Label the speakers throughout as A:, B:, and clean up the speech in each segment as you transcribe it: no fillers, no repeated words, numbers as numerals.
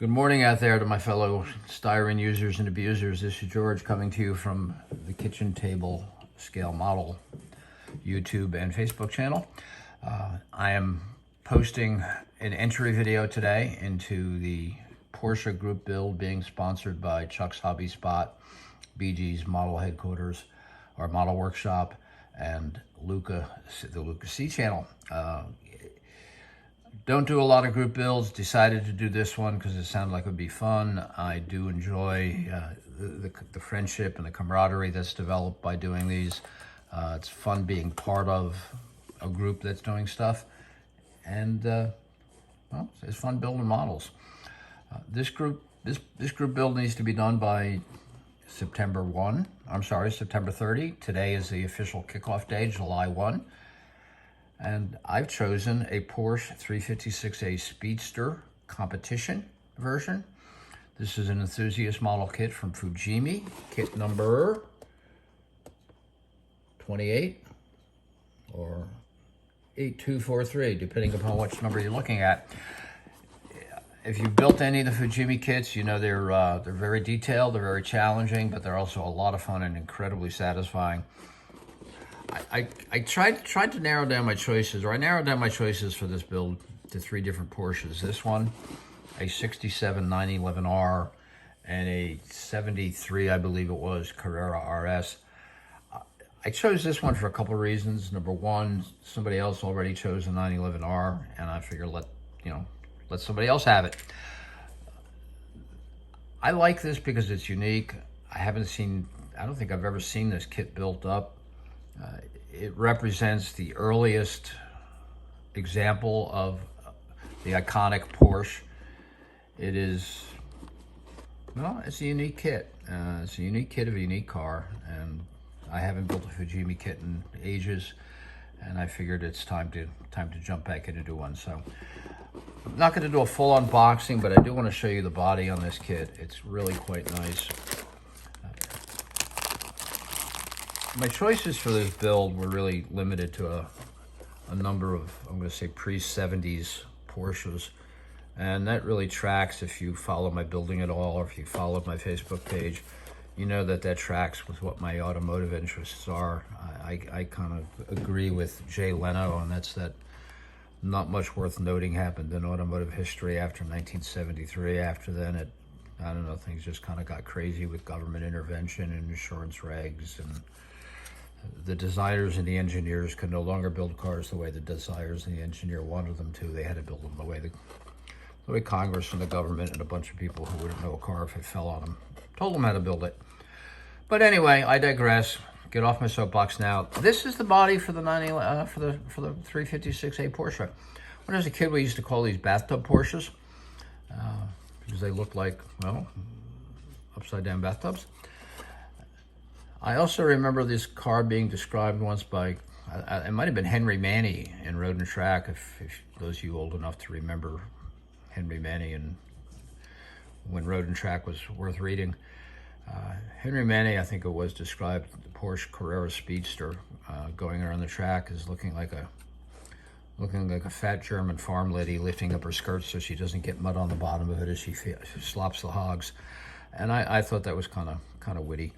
A: Good morning out there to my fellow styrene users and abusers. This is George coming to you from the Kitchen Table Scale Model YouTube and Facebook channel. I am posting an entry video today into the Porsche group build being sponsored by Chuck's Hobby Spot, BG's Model Headquarters, our Model Workshop, and the Luca C channel. Don't do a lot of group builds. Decided to do this one because it sounded like it would be fun. I do enjoy the friendship and the camaraderie that's developed by doing these. It's fun being part of a group that's doing stuff, and well, it's fun building models. This group build needs to be done by September 30. Today is the official kickoff day, July 1. And I've chosen a Porsche 356A Speedster competition version. This is an enthusiast model kit from Fujimi, kit number 28 or 8243, depending upon which number you're looking at. If you've built any of the Fujimi kits, you know they're very detailed, they're very challenging, but they're also a lot of fun and incredibly satisfying. I tried to narrow down my choices, or I narrowed down my choices for this build to 3 different Porsches. This one, a 67 911R, and a 73, I believe it was, Carrera RS. I chose this one for a couple of reasons. Number one, somebody else already chose a 911R, and I figured let somebody else have it. I like this because it's unique. I don't think I've ever seen this kit built up. It represents the earliest example of the iconic Porsche. It's a unique kit. It's a unique kit of a unique car, and I haven't built a Fujimi kit in ages, and I figured it's time to jump back in and do one. So I'm not going to do a full unboxing, but I do want to show you the body on this kit. It's really quite nice. My choices for this build were really limited to a number of, I'm going to say, pre-70s Porsches. And that really tracks if you follow my building at all, or if you follow my Facebook page. You know that tracks with what my automotive interests are. I kind of agree with Jay Leno, and that's that not much worth noting happened in automotive history after 1973. After then, I don't know, things just kind of got crazy with government intervention and insurance regs, and the designers and the engineers could no longer build cars the way the designers and the engineer wanted them to. They had to build them the way Congress and the government and a bunch of people who wouldn't know a car if it fell on them told them how to build it. But anyway, I digress. Get off my soapbox now. This is the body for the 356A Porsche. When I was a kid, we used to call these bathtub Porsches because they looked like, well, upside down bathtubs. I also remember this car being described once by, it might have been Henry Manny in Road and Track, if those of you old enough to remember Henry Manny and when Road and Track was worth reading. Henry Manny, I think it was, described the Porsche Carrera Speedster going around the track as looking like a fat German farm lady lifting up her skirt so she doesn't get mud on the bottom of it as she slops the hogs. And I thought that was kind of witty.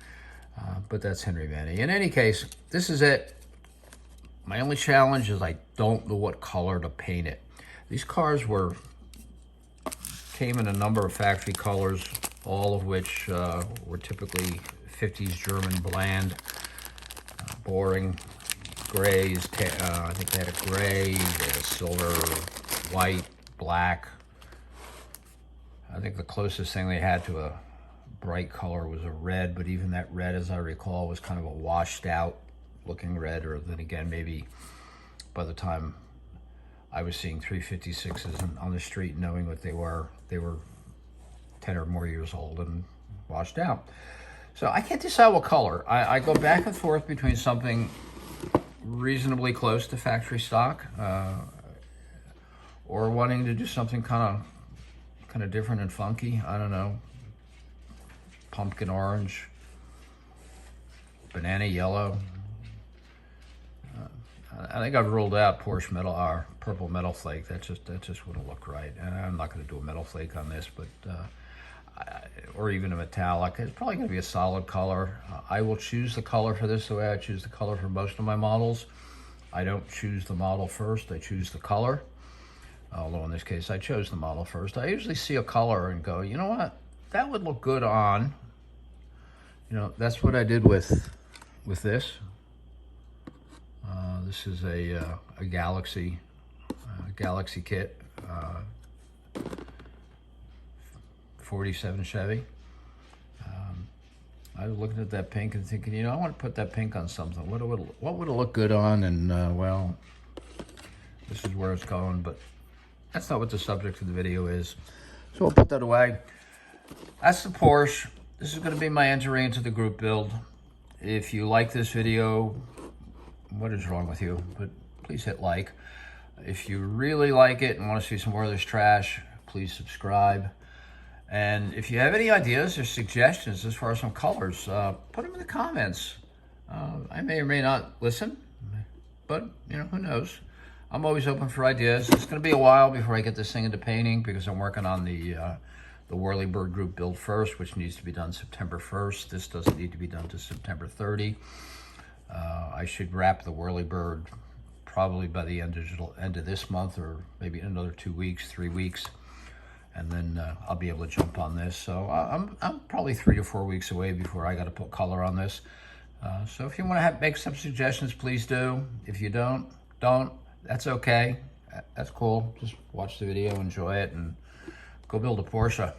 A: But that's Henry Manny. In any case, this is it. My only challenge is I don't know what color to paint it. These cars came in a number of factory colors, all of which were typically 50s German bland, boring grays. I think they had a gray, they had a silver, white, black. I think the closest thing they had to a bright color was a red, but even that red, as I recall, was kind of a washed out looking red, or then again, maybe by the time I was seeing 356s on the street, knowing what they were 10 or more years old and washed out. So I can't decide what color. I go back and forth between something reasonably close to factory stock, or wanting to do something kind of different and funky. I don't know. Pumpkin orange, banana yellow. I think I've ruled out Porsche metal or purple metal flake. That just wouldn't look right. And I'm not going to do a metal flake on this, but or even a metallic. It's probably going to be a solid color. I will choose the color for this the way I choose the color for most of my models. I don't choose the model first. I choose the color. Although in this case I chose the model first. I usually see a color and go, you know what, that would look good on. You know, that's what I did with this. This is a Galaxy kit, 47 Chevy. I was looking at that pink and thinking, you know, I want to put that pink on something. What would it look good on? And well, this is where it's going, but that's not what the subject of the video is. So I'll put that away. That's the Porsche. This is going to be my entry into the group build. If you like this video, what is wrong with you? But please hit like. If you really like it and want to see some more of this trash, please subscribe. And if you have any ideas or suggestions as far as some colors, put them in the comments. I may or may not listen, but you know, who knows? I'm always open for ideas. It's going to be a while before I get this thing into painting because I'm working on the Whirlybird group build first, which needs to be done September 1st. This doesn't need to be done to September 30. I should wrap the Whirlybird probably by the end of this month, or maybe in another 2 weeks, 3 weeks, and then I'll be able to jump on this. So I'm probably 3 to 4 weeks away before I got to put color on this. So if you want to make some suggestions, please do. If you don't. That's okay. That's cool. Just watch the video, enjoy it, and go build a Porsche.